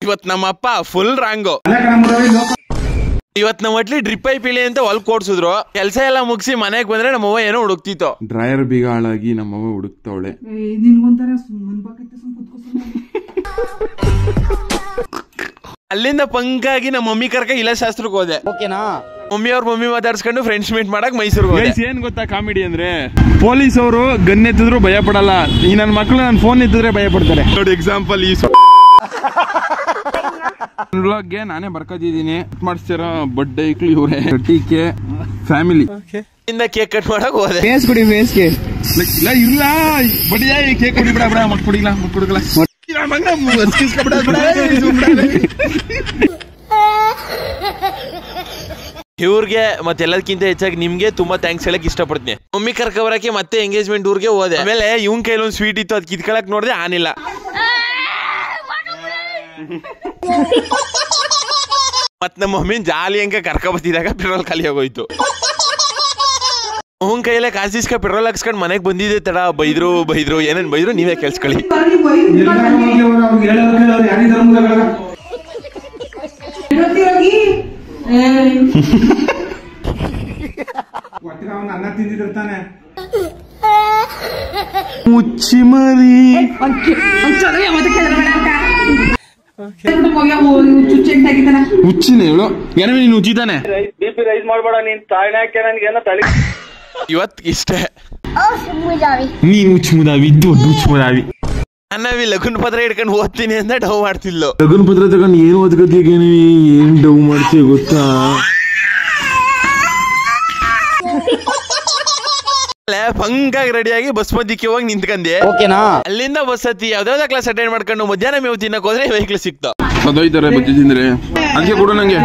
ಇವತ್ ನಮ್ಮಪ್ಪ full wrong. ಇವತ್ ನಮ್ಮ ಒಟ್ಲಿ ಡ್ರಿಪ್ ಐ ಪಿಳಿ ಅಂತ ಹೊಲ್ಕ್ ಓಡ್ಸಿದ್ರು. ಕೆಲಸ ಎಲ್ಲ ಮುಗಿಸಿ ಮನೆಗ್ ಬಂದ್ರೆ ನಮ್ಮವ್ವ ಏನೋ ಹುಡುಕ್ತಿತ್ತು. ಡ್ರೈಯರ್ ಬೀಗ ಹಾಳಾಗಿ ನಮ್ಮವ್ವ ಹುಡುಕ್ತವಳೆ. ಅಲ್ಲಿಂದ ಪಂಕಾಗಿ ನಮ್ಮ ಮಮ್ಮಿ ಕರ್ಕ ಇಲ್ಲ ಶಾಸ್ತ್ರಕ್ಕೆ ಹೋದೆ. ಮಮ್ಮಿ ಮಾತಾಡ್ಸ್ಕೊಂಡು ಫ್ರೆಂಡ್ಸ್ ಮೀಟ್ ಮಾಡಕ್ ಮೈಸೂರಿಗೆ ಹೋದೆ. ಏನ್ ಗೊತ್ತಾ ಕಾಮಿಡಿ ಅಂದ್ರೆ, ಪೊಲೀಸ್ ಅವರು ಗನ್ ಎತ್ತಿದ್ರು ಭಯ ಪಡಲ್ಲ. ಈ ನನ್ನ ಮಕ್ಳು ನನ್ನ ಫೋನ್ ಎತ್ತಿದ್ರೆ ಭಯ ಪಡ್ತಾರೆ ನೋಡಿ. ಎಕ್ಸಾಂಪಲ್ ಈ ವ್ಲಾಗ್ಗೆ ನಾನೇ ಬರ್ಕೋತಿದ್ದೀನಿ. ಮಾಡಿಸ್ತಿರೋ ಬಡ್ಡೆ ಐಕ್ಳು ಇವರೇ. ಕೆ ಫ್ಯಾಮಿಲಿ ಇಂದ ಕೇಕ್ ಕಟ್ ಮಾಡಕ್ ಹೋದೆ. ಫೇಸ್ ಕೊಡಿ ಫೇಸ್ಗೆ ಇಲ್ಲ ಬಡ್ಡಿಯ ಕೇಕ್ ಕೊಡಿ ಬಿಡ ಬಿಡ ಮಕ್ ಕೊಡಿಲ್ಲ ಮಕ್ ಕೊಡಗಲ್ಲ ಇವ್ರಿಗೆ ಮತ್ತೆ ಎಲ್ಲದಕ್ಕಿಂತ ಹೆಚ್ಚಾಗಿ ನಿಮ್ಗೆ ತುಂಬಾ ಥ್ಯಾಂಕ್ಸ್ ಹೇಳಕ್ ಇಷ್ಟಪಡ್ತೀನಿ. ಮಮ್ಮಿ ಕರ್ಕ ಬರಕ್ಕೆ ಮತ್ತೆ ಎಂಗೇಜ್ಮೆಂಟ್ ಊರ್ಗೆ ಹೋದೆ. ಆಮೇಲೆ ಇವ್ನ್ ಕೈಲಿ ಒಂದು ಸ್ವೀಟ್ ಇತ್ತು, ಅದ್ ಕಿತ್ಕೊಳಕ್ ನೋಡಿದೆ, ಆನಿಲ್ಲ. ಮತ್ ನಮ್ಮ ಮಮ್ಮಿನ್ ಜಾಲಿ ಅಂಕ ಕರ್ಕ ಬತ್ತಿದಾಗ ಪೆಟ್ರೋಲ್ ಖಾಲಿ ಆಗೋಯ್ತು. ಅವನ್ ಕೈಯಲ್ಲೇ ಕಾಸಿಸ್ಕ ಪೆಟ್ರೋಲ್ ಹಾಕ್ಸ್ಕೊಂಡ್ ಮನೆಗ್ ಬಂದಿದೆ ತಡ. ಬೈದ್ರು ಏನೇನ್ ಬೈದ್ರು ನೀವೇ ಕೇಳಿಸ್ಕೊಳ್ಳಿ. ಮುಚ್ಚಿ ಮರಿ ಹುಚ್ಚಿನ ಹೇಳು. ಏನೋ ನೀನು ಉಜ್ಜಿತಾನೆ. ಬಿಪಿ ರೈಸ್ ಮಾಡ್ಬೇಡ ನೀನ್. ತಾಯಿನ ಇವತ್ ಇಷ್ಟೇ. ನೀನ್ ಹುಚ್ಚುಮುದಾವಿ, ದೊಡ್ಡ ಹುಚ್ಚುಮುದಾವಿ. ಅನ್ನವಿ ಲಗುನ್ ಪತ್ರ ಹಿಡ್ಕೊಂಡು ಓದ್ತೀನಿ ಅಂತ ಡವ್ ಮಾಡ್ತಿದ್ಲು. ಲಗುನ್ ಪತ್ರ ತಗೊಂಡು ಏನು ಓದ್ಕೋತೀವಿ, ಏನ್ ಡವ್ ಮಾಡ್ತೀವಿ ಗೊತ್ತಾ? ಫಂಗಾಗಿ ರೆಡಿಯಾಗಿ ಬಸ್ ಮಧ್ಯಕ್ಕೆ ಹೋಗಿ ನಿಂತ್ಕಂದೆ. ಅಲ್ಲಿಂದ ಬಸ್ ಹತ್ತಿ ಯಾವ್ದಾವ್ದ ಕ್ಲಾಸ್ ಅಟೆಂಡ್ ಮಾಡ್ಕೊಂಡು ಮಧ್ಯಾಹ್ನ ಮೇವು ತಿನ್ನಕ್ ಹೋದ್ರೆ ವೆಹಿಕಲ್ ಸಿಕ್ತ. ಅದೊಯ್ತಾರೆ ಬಜ್ಜಿ ತಿಂದ್ರೆ ಅದಕ್ಕೆ ಕೊಡು ನಂಗೆ.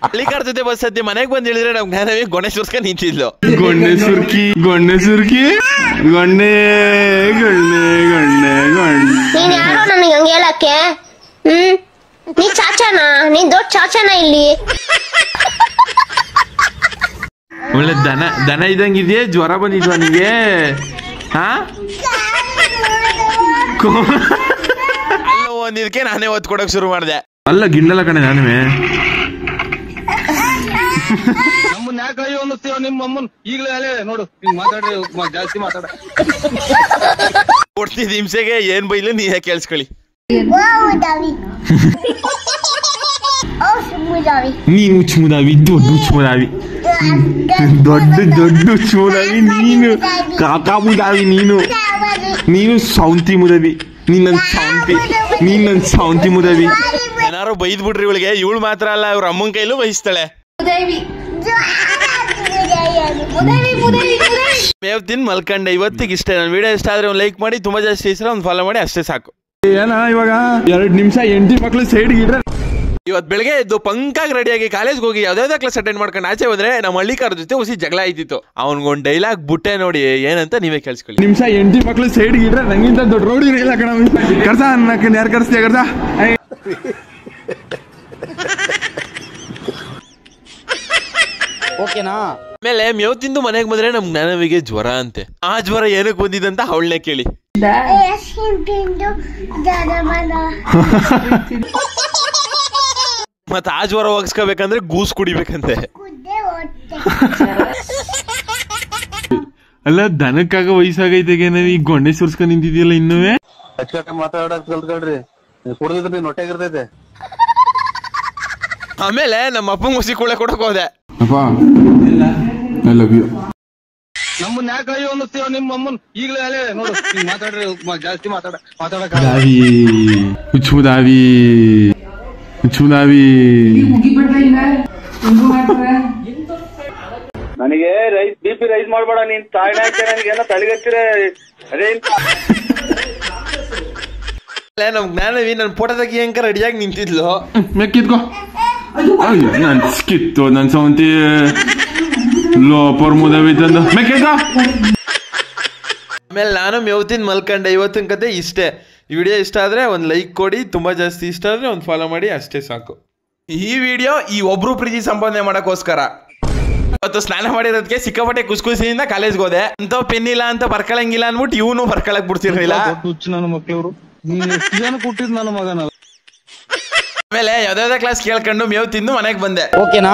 ಅಲ್ಲಿ ಕರ್ತದೆ ಬಸ್ ಹತ್ತಿ ಮನೆಗ್ ಬಂದ್ ಹೇಳಿದ್ರೆ ನಮ್ ಜ್ಞಾನವಿ ಗೊಣೆ ಸುರ್ಸ್ಕ ನಿಂತಿದ್ಲು. ಗೊಣ್ಣೆ ಸುರ್ಕಿ ಗೊಣ್ಣೆ ಗೊಣ್ಣೆ ನೀನ್ ಯಾರೋ ನನಗೆ ಹಂಗೆ ಹೇಳಕ್ಕೆ? ನೀ ಚಾಚಾನಾ? ನೀನ್ ದೊಡ್ಡ ಚಾಚಾನಾ ಇಲ್ಲಿ? ಒಳ್ಳೆ ದನ ಇದ್ದಂಗಿದೆಯೇ? ಜ್ವರ ಬಂದಿದ್ವಾ ನಿಂಗೆ? ಅಲ್ಲ ಒಂದಿದಕ್ಕೆ ನಾನೇ ಒತ್ತು ಕೊಡಕ್ ಶುರು ಮಾಡ್ದೆ. ಅಲ್ಲ ಗಿಂಡಲ್ಲ ಕಣೆ ನಾನುವೆ. ನಮ್ಮನ್ನ ಯಾಕೆ ಅಯ್ಯೋ ಅನ್ನಿಸ್ತೀವ? ನಿಮ್ಮಮ್ಮನ್ ಈಗಲೇ ನೋಡು ಮಾತಾಡ್ರಿ, ಜಾಸ್ತಿ ಮಾತಾಡ ಕೊಡ್ತಿದ್ ಹಿಂಸೆಗೆ ಏನ್ ಬೈಲು ನೀವೇ ಕೇಳಿಸ್ಕೊಳ್ಳಿ. ನೀನು ಹುಚ್ಚುಮುದಾವಿ, ದೊಡ್ಡ ಹುಚ್ಚುಮುದಾವಿ, ದೊಡ್ಡ ಹುಚ್ಚುಮುದಾವಿ. ನೀನು ಕಾಕಾ ಮುದಾವಿ. ನೀನು ಸೌಂತಿ ಮುದವಿ. ನೀನ್ ಸೌಂತಿ ಮುದವಿ. ಏನಾರು ಬೈದ್ ಬಿಡ್ರಿ ಇವಳಿಗೆ. ಇವಳು ಮಾತ್ರ ಅಲ್ಲ, ಇವ್ರ ಅಮ್ಮನ ಕೈಲೂ ಬಯಸ್ತಾಳೆ. ಮೇವ್ ತಿನ್ ಮಲ್ಕಂಡೆ. ಇವತ್ತಿಗೆ ಇಷ್ಟೇ. ನನ್ನ ವಿಡಿಯೋ ಇಷ್ಟ ಆದ್ರೆ ಒಂದು ಲೈಕ್ ಮಾಡಿ, ತುಂಬಾ ಜಾಸ್ತಿ ಇಷ್ಟ ಒಂದು ಫಾಲೋ ಮಾಡಿ, ಅಷ್ಟೇ ಸಾಕು. ಏನ ಇವಾಗ 2 ನಿಮಿಷ ಹೆಂಡತಿ ಮಕ್ಳು ಸೈಡ್ ಇಡ್ರೆ. ಇವತ್ ಬೆಳಗ್ಗೆ ಎದ್ದು ಪಂಕಾಗಿ ರೆಡಿಯಾಗಿ ಕಾಲೇಜ್ಗೆ ಹೋಗಿ ಯಾವ್ದಾವ್ದ ಕ್ಲಾಸ್ ಅಟೆಂಡ್ ಮಾಡ್ಕೊಂಡು ಆಚೆ ಹೋದ್ರೆ ನಮ್ಮ ಹಳ್ಳಿಕಾರ ಜೊತೆ ಹುಸಿ ಜಗಳ ಆಯ್ತಿತ್ತು. ಅವ್ನಿಗೊಂದು ಡೈಲಾಗ್ ಬುಟ್ಟೆ ನೋಡಿ, ಏನಂತ ನೀವೇ ಕೇಳಿಸ್ಕೊಳ್ಳಿ. ನಿಮಿಷ ಹೆಂಡತಿ ಮಕ್ಳು ಸೈಡ್ ಇಡ್ರೆ ನಂಗಿಂತ ದೊಡ್ಡ ರೋಡಿ ಇಲ್ಲ ಕಣ. ಕರ್ಸ ಅನ್ನಕ್ಕೆ ಯಾರು ಕರ್ಸ್ತೀಯ ಕರ್ಸ? ಆಮೇಲೆ ಮೇವ್ ತಿಂದು ಮನೆಗೆ ಬಂದ್ರೆ ನಮ್ ಜ್ಞಾನವಿಗೆ ಜ್ವರ ಅಂತೆ. ಆ ಜ್ವರ ಏನಕ್ಕೆ ಬಂದಿದಂತ ಅವಳನ್ನೇ ಕೇಳಿ. ಮತ್ತ ಆ ಜ್ವರ ಹೋಗಿಸ್ಕೋಬೇಕಂದ್ರೆ ಗೂಸ್ ಕುಡಿಬೇಕಂತೆ. ಅಲ್ಲ ದನಕ್ಕಾಗ ವಯಸ್ಸಾಗೈತೆಗೆ ನಾವ್ ಈಗ ಗೊಣ್ಣೆ ಸುರ್ಸ್ಕೊಂಡ್ ನಿಂತಿದ್ಯಲ್ಲ ಇನ್ನುವೆ. ಮಾತಾಡಕ್ ಕಲ್ತ್ಕೊಳ್ರಿ, ಕುಡಿದ್ರೆ ಹೊಟ್ಟೆಗಿರ್ತೈತೆ. ಆಮೇಲೆ ನಮ್ಮ ಅಪ್ಪಂಗ್ ಹುಸಿ ಕೂಳೆ ಕೊಡಕ್ ಹೋದೆ. I love you. ನಮ್ಮನ್ನ ಯಾಕೆ ಅಯ್ಯೋ ಅನ್ನಿಸ್ತೀವ? ನಿಮ್ಮಮ್ಮನ್ ಈಗಲೇ ನೋಡು ಮಾತಾಡ್ರಿ, ಜಾಸ್ತಿ ಮಾತಾಡಕ್ ಹುಚ್ಚುಮುದಾವಿ. ನನಗೆ ರೈಸ್ ಬಿಪಿ ರೈಸ್ ಮಾಡ್ಬೇಡ ನೀನ್. ತಾಯಿನ ಏನೋ ತಲೆಗಚ್ಚಿರೆ ಅದೇ ನಮ್ ಜ್ಞಾನವಿ ನನ್ ಫೋಟೋ ತೆಗಿ ಅಂಕ ರೆಡಿಯಾಗಿ ನಿಂತಿದ್ಲು. ಮೆಕ್ಕಿದ್ಕೋ. ನನ್ ಸ್ಕಿತ್ತು ನನ್ ಸೌಂತಿ ಲೋಪರ್ ಮುದವಿ ತಂದು ಮೆಕ್ಕಿದ್ಕೋ. ಆಮೇಲೆ ನಾನು ಮೇವ್ತಿನ್ ಮಲ್ಕಂಡೆ. ಇವತ್ತಿನ ಕತೆ ಇಷ್ಟೇ. ಈ ವಿಡಿಯೋ ಇಷ್ಟ ಆದ್ರೆ ಒಂದು ಲೈಕ್ ಕೊಡಿ, ತುಂಬಾ ಜಾಸ್ತಿ ಇಷ್ಟ ಆದ್ರೆ ಒಂದು ಫಾಲೋ ಮಾಡಿ, ಅಷ್ಟೇ ಸಾಕು. ಈ ವಿಡಿಯೋ ಈ ಒಬ್ರು ಪ್ರೀತಿ ಸಂಪಾದನೆ ಮಾಡಕ್ಕೋಸ್ಕರ. ಇವತ್ತು ಸ್ನಾನ ಮಾಡಿರೋದಕ್ಕೆ ಸಿಕ್ಕಾಪಟ್ಟೆ ಕುಸ್ಕುಸಿಯಿಂದ ಕಾಲೇಜ್ಗೆ ಹೋದೆ ಅಂತ ಪೆನ್ ಇಲ್ಲ ಅಂತ ಬರ್ಕೊಳಂಗಿಲ್ಲ ಅನ್ಬಿಟ್ಟು ಇವನು ಬರ್ಕೊಳಕ್ ಬಿಡ್ತಿರ್ಲಿಲ್ಲ. ಹುಚ್ಚು ನನ್ನ ಮಕ್ಳವ್ರು, ನೀನ್ ಎಷ್ಟು ಜನ ಕೊಟ್ಟಿದ್ ನನ್ನ ಮಗನ. ಆಮೇಲೆ ಯಾವ್ದಾವ್ದ ಕ್ಲಾಸ್ ಕೇಳ್ಕೊಂಡು ಮೇವ್ ತಿಂದು ಮನೆಗೆ ಬಂದೆ. ಓಕೆನಾ?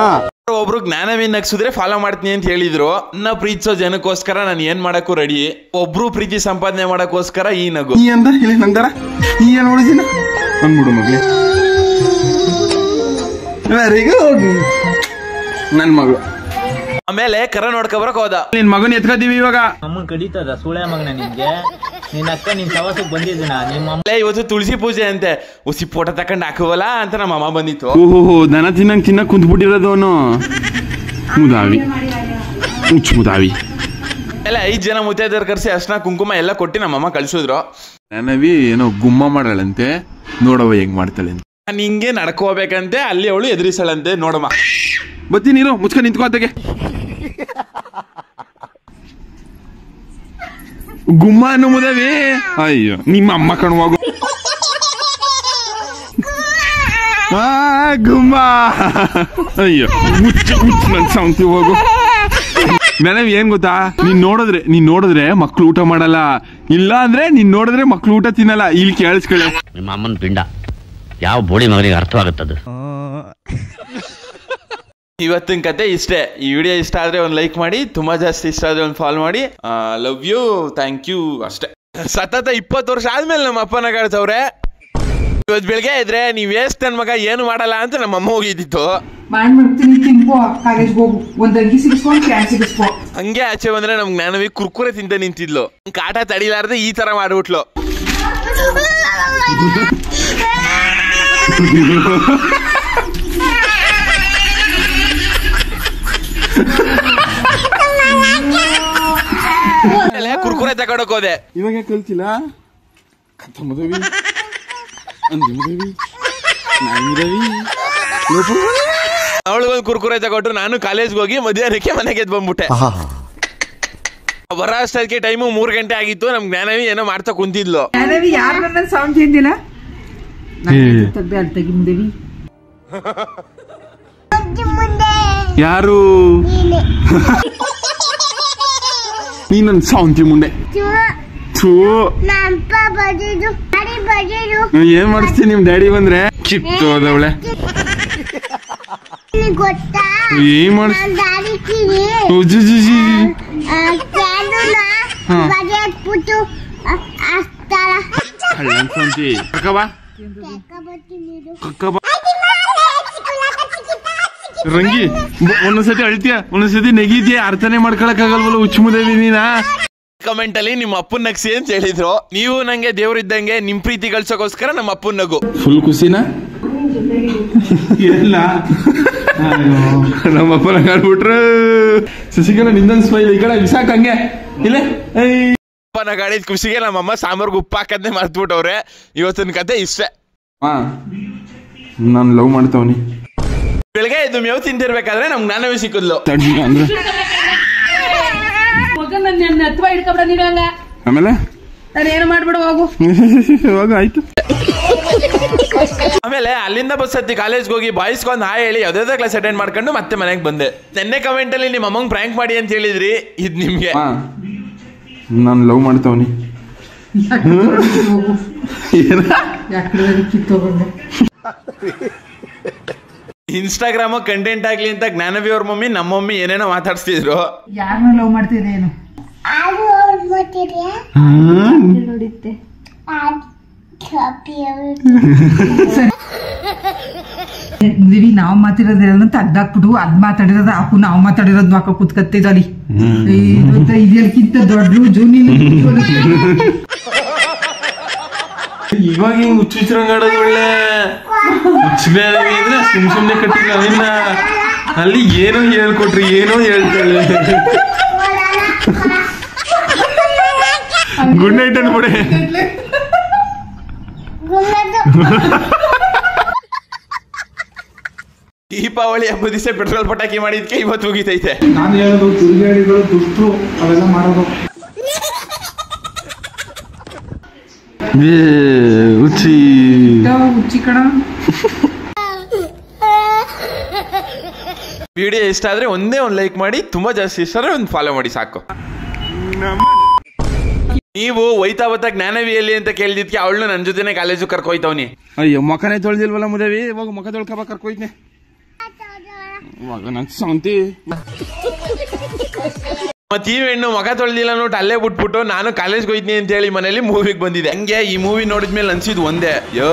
ಒಬ್ರು ಜ್ಞಾನವಿ ನಗ್ಸಿದ್ರೆ ಫಾಲೋ ಮಾಡ್ತೀನಿ ಅಂತ ಹೇಳಿದ್ರು. ನನ್ನ ಪ್ರೀತಿಸೋ ಜನಕ್ಕೋಸ್ಕರ ನಾನು ಏನ್ ಮಾಡಕ್ಕೂ ರೆಡಿ. ಒಬ್ರು ಪ್ರೀತಿ ಸಂಪಾದನೆ ಮಾಡಕ್ಕೋಸ್ಕರ ಈ ನಗು. ಈ ಅಂದ ಹೇಳಿ ನಂದರ ಈ ಏನ್ ನೋಡಿದಿನ ಅಂದ್ಬಿಡು ಮಗ್ಲಿ. ವೆರಿ ಗುಡ್ ನನ್ ಮಗಳು. ಆಮೇಲೆ ಕರ ನೋಡ್ಕೊಬರಕ್ ಹೋದ. ನಿನ್ ಮಗನ್ ಎತ್ಕೋತೀವಿ ಇವಾಗ. ಅಮ್ಮನ್ ಕಡಿತದ ಸುಳೆ ಮಗನ ನಿನ್ಗೆ. ನಿನ್ನ ಅಕ್ಕ ನಿನ್ ಸವಾಸಕ್ ಬಂದಿದ್ದೀನ ನಿಮ್ಮ. ಇವತ್ತು ತುಳಸಿ ಪೂಜೆ ಅಂತೆ. ಉಸಿ ಫೋಟೋ ತಕೊಂಡ್ ಹಾಕುವಲ್ಲ ಅಂತ ನಮ್ಮ ಅಮ್ಮ ಬಂದಿತ್ತು. ಓಹೋ ದನ ತಿನ್ನಕ್ ಕುಂತ್ಬಿಟ್ಟಿರೋದು ಅವನು. ಮುದಾವಿ ಹುಚ್ಚು ಮುದಾವಿ. ಎಲ್ಲ 5 ಜನ ಮುತ್ತೈದರ್ ಕರ್ಸಿ ಅರ್ಶನ ಕುಂಕುಮ ಎಲ್ಲ ಕೊಟ್ಟು ನಮ್ಮಮ್ಮ ಕಳ್ಸಿದ್ರು. ನನವಿ ಏನೋ ಗುಮ್ಮ ಮಾಡಳಂತೆ, ನೋಡವ ಹೆಂಗ್ ಮಾಡ್ತಾಳೆ ಅಂತ. ನಾನು ಹಿಂಗೆ ನಡ್ಕೋಬೇಕಂತೆ, ಅಲ್ಲಿ ಅವಳು ಎದುರಿಸಳಂತೆ. ನೋಡಮ್ಮ ಬತ್ತೀನಿರು ಮುಚ್ಕ ನಿಂತ್ಕೋತೆಗೆ. ಗುಮ್ಮ ಅನ್ನು ಮುದವಿ. ಅಯ್ಯೋ ನಿಮ್ಮ ಅಮ್ಮ ಕಣುವಾಗು. ಗುಮ್ಮ. ಅಯ್ಯೋ ಹುಚ್ಚು ನನ್ ಸಾಂಗ್ತಿ ಹೋಗು. ನನವ್ ಏನ್ ಗೊತ್ತಾ, ನೀನ್ ನೋಡಿದ್ರೆ ಮಕ್ಳು ಊಟ ಮಾಡಲ್ಲ, ಇಲ್ಲ ಅಂದ್ರೆ ನೀನ್ ನೋಡಿದ್ರೆ ಮಕ್ಳು ಊಟ ತಿನ್ನಲ್ಲ. ಇಲ್ಲಿ ಕೇಳಿಸ್ಕೊಳ್ಳೆ, ನಿಮ್ಮ ಅಮ್ಮನ ಪಿಂಡ ಯಾವ ಬೋಳಿ ಮಗನಿಗೆ ಅರ್ಥವಾಗುತ್ತದು. ಇವತ್ತಿನ ಕತೆ ಇಷ್ಟೇ. ಈ ವಿಡಿಯೋ ಇಷ್ಟ ಆದ್ರೆ ಒಂದು ಲೈಕ್ ಮಾಡಿ, ತುಂಬಾ ಜಾಸ್ತಿ ಇಷ್ಟ ಆದ್ರೆ ಒಂದು ಫಾಲೋ ಮಾಡಿ. ಲವ್ ಯು, ಥ್ಯಾಂಕ್ ಯು ಅಷ್ಟೇ. ಸತತ 20 ವರ್ಷ ಆದ್ಮೇಲೆ ನಮ್ಮ ಅಪ್ಪನ ಕಾಡ್ತವ್ರೆ. ಇವತ್ತು ಬೆಳಗ್ಗೆ ಇದ್ರೆ ನೀವ್ ವೇಸ್ಟ್ ನನ್ ಮಗ ಏನು ಮಾಡಲ್ಲ ಅಂತ ನಮ್ಮ ಅಮ್ಮ ಹೋಗಿದ್ದಿತ್ತು. ಮಾಡ್ಬಿಡ್ತೀನಿ ತಿನ್ಕೋ, ಕಾಲೇಜ್ಗೆ ಹೋಗು, ಒಂದ್ ಅಂಗಿ ಸಿಗಿಸ್ಕೊಂಡು ಪ್ಯಾಂಟ್ ಸಿಗಿಸ್ಕೋ. ಹಂಗೆ ಆಚೆ ಬಂದ್ರೆ ನಮ್ ಜ್ಞಾನವಿ ಕುರ್ಕುರೆ ತಿಂತ ನಿಂತಿದ್ಲು. ಕಾಟ ತಡಿಲಾರ್ದೆ ಈ ತರ ಮಾಡ್ಬಿಟ್ಲು. ಕುರ್ಕುರೆ ತಗೊಂಡೋಕ್ ಹೋದೆ. ಇವಾಗ ಕಲ್ತಿಲ್ಲ ಕಥ ಮದವಿ ಅಂದಿ ಮದವಿ ನಾಯಿ ಮದವಿ. ಅವಳಿಗೊಂದು ಕುರ್ಕುರೆ ತಗೊಟ್ಟು ನಾನು ಕಾಲೇಜ್ಗೆ ಹೋಗಿ ಮಧ್ಯಾಹ್ನಕ್ಕೆ ಮನೆಗೆ ಎದ್ದು ಬಂದ್ಬಿಟ್ಟೆ. ಬರೋ ಅಷ್ಟಕ್ಕೆ ಟೈಮು 3 ಗಂಟೆ ಆಗಿತ್ತು. ನಮ್ ಜ್ಞಾನವಿ ಏನೋ ಮಾಡ್ತಾ ಕುಂತಿದ್ಲು. ಯಾರು ನನ್ನ ಸೌಂಡ್ ತಿಂದಿಲ್ಲ ತೆಗ್ದೆ ಅಲ್ಲಿ ತೆಗಿ ಮುಂದೇವಿ. ಯಾರು ನೀ ನನ್ ಸಾವಂತಿ ಮುಂಡೆ. ಏನ್ ಮಾಡಿಸ್ತೀನಿ ನಿಮ್ ಡ್ಯಾಡಿ ಬಂದ್ರೆ ಕಿತ್ತೋದವಳೆ. ಏನ್ ರಂಗಿ ಒಂದೊಂದ್ಸತಿ ಅಳ್ತೀಯ, ಒಂದೊಂದ್ಸತಿ ನೆಗಿದ್ಯಾ, ಅರ್ಥನೇ ಮಾಡ್ಕೊಳಕ್ ಆಗಲ್ವಲ್ಲ ಹುಚ್ಚು ಮುದೇವಿ ನೀನಾ. ಕಮೆಂಟ್ ಅಲ್ಲಿ ನಿಮ್ಮ ಅಪ್ಪನ್ ನಗ್ಸಿ ಅಂತ ಹೇಳಿದ್ರು. ನೀವು ನಂಗೆ ದೇವ್ರಿದ್ದಂಗೆ ನಿಮ್ ಪ್ರೀತಿ ಗಳಿಸೋಕೋಸ್ಕರ ನಮ್ಮ ಅಪ್ಪನ್ ನಗು. ಫುಲ್ ಖುಷಿನಾ? ಇಲ್ಲ ನಮ್ಮ ಅಪ್ಪನ ಕಾಡ್ಬಿಟ್ರು. ಶಶಿಕಲಾ ನಿಂದೊಂದು ಸ್ಮೈಲ್ ಈ ಕಡೆ ವಿಸಾಕ್ ಹಂಗೆ ಇಲ್ಲ. ಅಪ್ಪನ ಗಾಡಿದ ಖುಷಿಗೆ ನಮ್ಮಮ್ಮ ಸಾಂಬಾರ್ಗೆ ಉಪ್ಪು ಹಾಕದ್ನೇ ಮರ್ತ್ಬಿಟ್ಟವ್ರೆ. ಇವತ್ತಿನ ಕತೆ ಇಷ್ಟೇ. ನಾನು ಲವ್ ಮಾಡ್ತಾವನಿ. ಬೆಳಗ್ಗೆ ಇದು ಮೇವು ತಿಂತಿರ್ಬೇಕಾದ್ರೆ ನಮ್ ಜ್ಞಾನವೇ ಸಿಕ್ಕಿದ್ಲು. ಆಮೇಲೆ ಏನು ಮಾಡ್ಬಿಡು ಹೋಗು. ಹೋಗ ಆಯ್ತು. ಆಮೇಲೆ ಅಲ್ಲಿಂದ ಬಸ್ ಹತ್ತಿ ಕಾಲೇಜ್ಗೆ ಹೋಗಿ ಬಾಯ್ಸ್ಗೊಂದು ಹಾಯ್ ಹೇಳಿ ಯಾವ್ದಾವ್ದೋ ಕ್ಲಾಸ್ ಅಟೆಂಡ್ ಮಾಡ್ಕೊಂಡು ಮತ್ತೆ ಮನೆಗೆ ಬಂದೆ. ನೆನ್ನೆ ಕಮೆಂಟ್ ಅಲ್ಲಿ ನಿಮ್ಮ ಅಮ್ಮಂಗ್ ಪ್ರ್ಯಾಂಕ್ ಮಾಡಿ ಅಂತ ಹೇಳಿದ್ರಿ. ಇದ್ ನಿಮ್ಗೆ ನಾನು ಲವ್ ಮಾಡ್ತಾವನಿ. ಇನ್ಸ್ಟಾಗ್ರಾಮ್ ಕಂಟೆಂಟ್ ಆಗ್ಲಿ ಅಂತ ಜ್ಞಾನವಿ ಅವ್ರ ಮಮ್ಮಿ ನಮ್ಮ ಮಮ್ಮಿ ಏನೇನೋ ಮಾತಾಡ್ಸ್ತಿದ್ರು. ಯಾರನ್ನ ಲವ್ ಮಾಡ್ತಿದ್ದೆ ಏನು ದಿವಿ ನಾವ್ ಮಾತಾಡಿರೋದೆಲ್ಲ ತೆಗ್ದಾಕ್ಬಿಟ್ಟು ಅದ್ ಮಾತಾಡಿರೋದು ಹಾಕು, ನಾವ್ ಮಾತಾಡಿರೋದ್ ಹಾಕ ಕುತ್ಕತ್ತಿದಲ್ಲಿ. ಇದಕ್ಕಿಂತ ದೊಡ್ಡ ಜೂನಿ ಇವಾಗ ಹಿಂಗ್ ಹುಚ್ಚುಚ್ರಂಗಾಡೋದು ಒಳ್ಳೆ ಹುಚ್ಚುದ್ರೆ ಸುಮ್ನೆ ಕಟ್ಟಿಲ್ಲ ಅವನ್ನ. ಅಲ್ಲಿ ಏನೋ ಹೇಳ್ಕೊಟ್ರಿ, ಏನೋ ಹೇಳ್ತಾಳೆ. Good night ಅನ್ಬಿಡೆ. ದೀಪಾವಳಿ ಹಬ್ಬದ ದಿವಸ ಪೆಟ್ರೋಲ್ ಪಟಾಕಿ ಮಾಡಿದ್ಕೆ ಇವತ್ತು ಮುಗಿತೈತೆ. ನಾನು ಹೇಳೋದು ತಿರುಗಾಡಿಗಳು ದುಡ್ಡು ಅವೆಲ್ಲ ಮಾಡೋದು. ಹುಚ್ಚಿ ಕಣ. ವಿಡಿಯೋ ಇಷ್ಟ ಆದ್ರೆ ಒಂದೇ ಒಂದು ಲೈಕ್ ಮಾಡಿ, ತುಂಬಾ ಜಾಸ್ತಿ ಇಷ್ಟ ಆದ್ರೆ ಒಂದು ಫಾಲೋ ಮಾಡಿ ಸಾಕು. ನೀವು ಹೋಯ್ತಾ ಬತ್ತಾ ಜ್ಞಾನವಿಯಲ್ಲಿ ಅಂತ ಕೇಳಿದ್ಕೆ ಅವಳು ನನ್ನ ಜೊತೆನೆ ಕಾಲೇಜು ಕರ್ಕೋಯ್ತವ್ನಿ. ಅಯ್ಯೋ ಮಕನೇ ತೊಳ್ದಿಲ್ವಲ್ಲ ಮುದೇವಿ, ಇವಾಗ ಮಕ ತೊಳ್ಕಬ ಕರ್ಕೋಯ್ತನೆ ಇವಾಗ ನನ್ ಶಾಂತಿ. ಮತ್ ಈ ಹೆಣ್ಣು ಮಗ ತೊಳ್ದಿಲ್ಲ ನೋಟ್ ಅಲ್ಲೇ ಬಿಟ್ಬಿಟ್ಟು ನಾನು ಕಾಲೇಜ್ಗೆ ಹೋಯ್ತೀನಿ ಅಂತ ಹೇಳಿ ಮನೇಲಿ ಮೂವಿಗೆ ಬಂದಿದೆ. ಹಂಗೆ ಈ ಮೂವಿ ನೋಡಿದ್ಮೇಲೆ ಅನ್ಸಿದ್ ಒಂದೇ, ಯೋ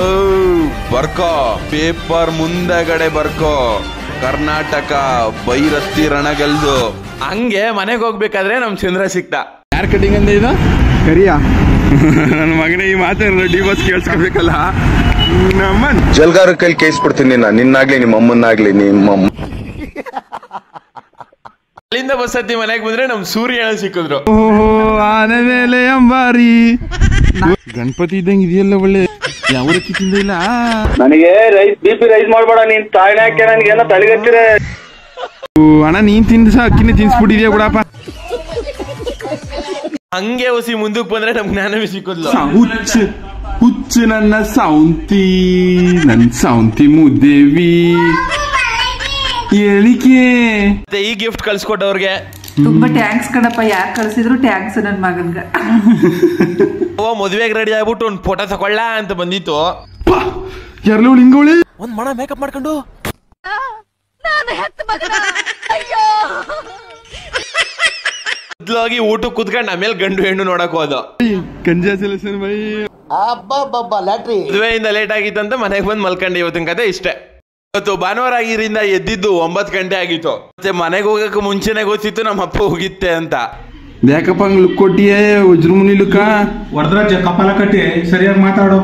ಬರ್ಕೋ ಪೇಪರ್ ಮುಂದಗಡೆ ಬರ್ಕೋ ಕರ್ನಾಟಕ ಬೈರತ್ತಿ ರಣಗಲ್ದು. ಹಂಗೆ ಮನೆಗೆ ಹೋಗ್ಬೇಕಾದ್ರೆ ನಮ್ ಚಂದ್ರ ಸಿಕ್ತ. ಯಾರ್ ಕಟಿಂಗ್ ಅಂದ ಇದು ಕರಿಯ ನನ್ನ ಮಗನೇ ಈ ಮಾತನ್ನ ಡಿವೋರ್ಸ್ ಕೇಳಿಸ್ಕೋಬೇಕಲ್ಲ. ನಮ್ಮನ್ ಜಲ್ಗಾರ ಕೈಲಿ ಕೇಳಿಸ್ಬಿಡ್ತೀನಿ ನಿನ್ನಾಗ್ಲಿ ನಿಮ್ಮ ಅಮ್ಮನ್ನಾಗ್ಲಿ ನಿಮ್ಮ ಅಲ್ಲಿಂದ ಬಸ್ ಹತ್ತಿ ಮನೆಗೆ ಬಂದ್ರೆ ನಮ್ ಸೂರ್ಯ ಸಿಕ್ಕಿದ್ರು. ಓಹೋ ಆನೆ ಮೇಲೆ ಅಂಬಾರಿ ಗಣಪತಿ ಇದ್ದಂಗೆ ಇದೆಯಲ್ಲ ಒಳ್ಳೆ ಯಾವ ತಿಂದ ಇಲ್ಲ. ನನಗೆ BP ರೈಸ್ ಮಾಡ್ಬೇಡ, ನೀನ್ ತಾಯಿನ ಹಾಕಿ ನನ್ಗೇನೋ ತಲೆಗತ್ತಿರ. ಅಣ್ಣ ನೀನ್ ತಿನ್ಸ ಅಕ್ಕಿನೇ ತಿನ್ಸ್ಬಿಟ್ಟಿದ್ಯಾ ಬಿಡಪ್ಪ. ಹಂಗೆ ಹೊಸಿ ಮುಂದಕ್ಕೆ ಬಂದ್ರೆ ನಮ್ ಜ್ಞಾನವಿ ಸಿಕ್ಕಿದ್ಲು. ಹುಚ್ಚು ನನ್ನ ಸೌಂತಿ ಮುದ್ದೇವಿ ಹೇಳಿಕೆ. ಮತ್ತೆ ಈ ಗಿಫ್ಟ್ ಕಳ್ಸ್ಕೊಟ್ಟವ್ರಿಗೆ ತುಂಬಾ ಟ್ಯಾಂಕ್ಸ್ ಕಣಪ್ಪ. ಯಾರು ಕಳ್ಸಿದ್ರು ಟ್ಯಾಂಕ್ಸ್ ನನ್ ಮಗನ್ಗ. ಮದ್ವೆಗೆ ರೆಡಿ ಆಗ್ಬಿಟ್ಟು ಒಂದ್ ಫೋಟೋ ತಕೊಳ್ಳ ಅಂತ ಬಂದಿತ್ತು. ಯಾರ್ಲೂ ಹಿಂಗೋಳಿ ಒಂದ್ ಮಣ ಮೇಕಪ್ ಮಾಡ್ಕೊಂಡು ಮೊದ್ಲಾಗಿ ಊಟಕ್ಕೆ ಕುತ್ಕೊಂಡು ಆಮೇಲೆ ಗಂಡು ಹೆಣ್ಣು ನೋಡಕ್ ಹೋದ. ಮದುವೆಯಿಂದ ಲೇಟ್ ಆಗಿತ್ತಂತ ಮನೆಗೆ ಬಂದ್ ಮಲ್ಕೊಂಡೆ. ಇವತ್ತಿನ ಕತೆ ಇಷ್ಟೇ. ಇವತ್ತು ಭಾನುವಾರ ಆಗಿರಿಂದ ಎದ್ದಿದ್ದು 9 ಗಂಟೆ ಆಗಿತ್ತು. ಮತ್ತೆ ಮನೆಗೆ ಹೋಗಕ್ಕೆ ಮುಂಚೆನೆ ಗೊತ್ತಿತ್ತು ನಮ್ಮ ಅಪ್ಪ ಹೋಗಿತ್ತೆ ಅಂತ. ಯಾಕಪ್ಪ ಹಂಗ್ ಲುಕ್ ಕೊಟ್ಟಿಯೇ ವಜ್ರಮುನಿ ಲುಕ್ಕ ವರದರಾಜ ಕಪಾಲ ಕಟ್ಟಿ ಸರಿಯಾಗಿ ಮಾತಾಡೋ.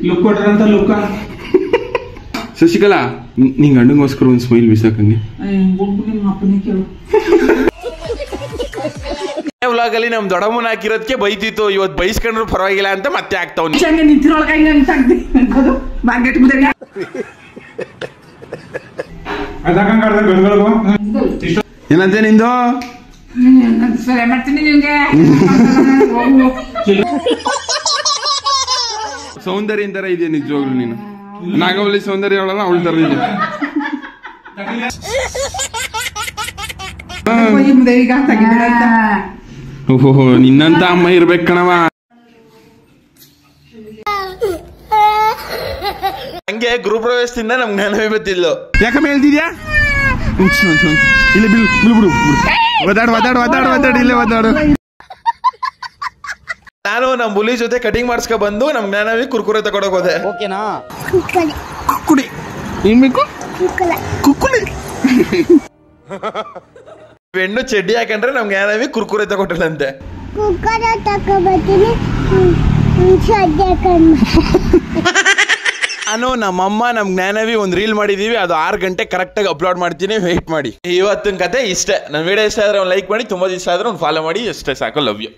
ಲುಕ್ ಕೊಟ್ರಂತ ಲುಕ್ಕ. ಶಶಿಕಲಾ ನಿಂಗ್ ಗಂಡಂಗೋಸ್ಕರ ಒಂದ್ ಸ್ಮೈಲ್ ಬಿಸಾಕಂಗೆ. ವ್ಲಾಗ್ ಅಲ್ಲಿ ನಮ್ ದೊಡ್ಡಮ್ಮನ ಹಾಕಿರೋದಕ್ಕೆ ಬೈತಿತ್ತು. ಇವತ್ತು ಬೈಸ್ಕೊಂಡ್ರು ಪರವಾಗಿಲ್ಲ ಅಂತ ಮತ್ತೆ ಆಗ್ತಾವ್. ಏನಂತೆ ನಿಂದು ಸೌಂದರ್ಯ ತರ ಇದೆಯಾ ನಿಜವಾಗ್ಲು ನೀನು? ನಾಗವಲ್ಲಿ ಸೌಂದರ್ಯ ಅವಳಲ್ಲ ಅವಳ ತರ ಇದೆ. ಓಹೋ ನಿನ್ನಂತ ಅಮ್ಮ ಇರ್ಬೇಕು ಕಣವ. ಹಂಗೆ ಗೃಹ ಪ್ರವೇಶದಿಂದ ನಮ್ ಜ್ಞಾನವೇ ಗೊತ್ತಿಲ್ಲ. ಯಾಕಮ್ಮ ಹೇಳ್ತಿದ್ಯಾ? ಇಲ್ಲ ಬಿಡು ಒದಾಡು ಇಲ್ಲೇ ಒದಾಡು. ನಾನು ನಮ್ ಬುಲಿ ಜೊತೆ ಕಟಿಂಗ್ ಮಾಡಿಸ್ಕೊ ಬಂದು ನಮ್ ಜ್ಞಾನವಿ ಕುರ್ಕುರೆ ತಗೊಳಕ್ ಹೋದೆ. ಕುಡಿ ಏನ್ ಬೇಕು? ಹೆಣ್ಣು ಚಡ್ಡಿ ಹಾಕಂಡ್ರೆ ನಮ್ ಜ್ಞಾನವಿ ಕುರ್ಕುರೆ ತಗೊಟ್ಟಳಂತೆ. ನಾನು ನಮ್ಮಮ್ಮ ನಮ್ ಜ್ಞಾನವಿ ಒಂದ್ ರೀಲ್ ಮಾಡಿದೀವಿ. ಅದು 6 ಗಂಟೆ ಕರೆಕ್ಟ್ ಆಗಿ ಅಪ್ಲೋಡ್ ಮಾಡ್ತೀನಿ, ವೇಟ್ ಮಾಡಿ. ಇವತ್ತಿನ ಕತೆ ಇಷ್ಟೇ. ನನ್ನ ವಿಡಿಯೋ ಇಷ್ಟ ಆದ್ರೆ ಒಂದು ಲೈಕ್ ಮಾಡಿ, ತುಂಬಾ ಇಷ್ಟ ಆದ್ರೆ ಒಂದು ಫಾಲೋ ಮಾಡಿ. ಅಷ್ಟೇ ಸಾಕು. Love you.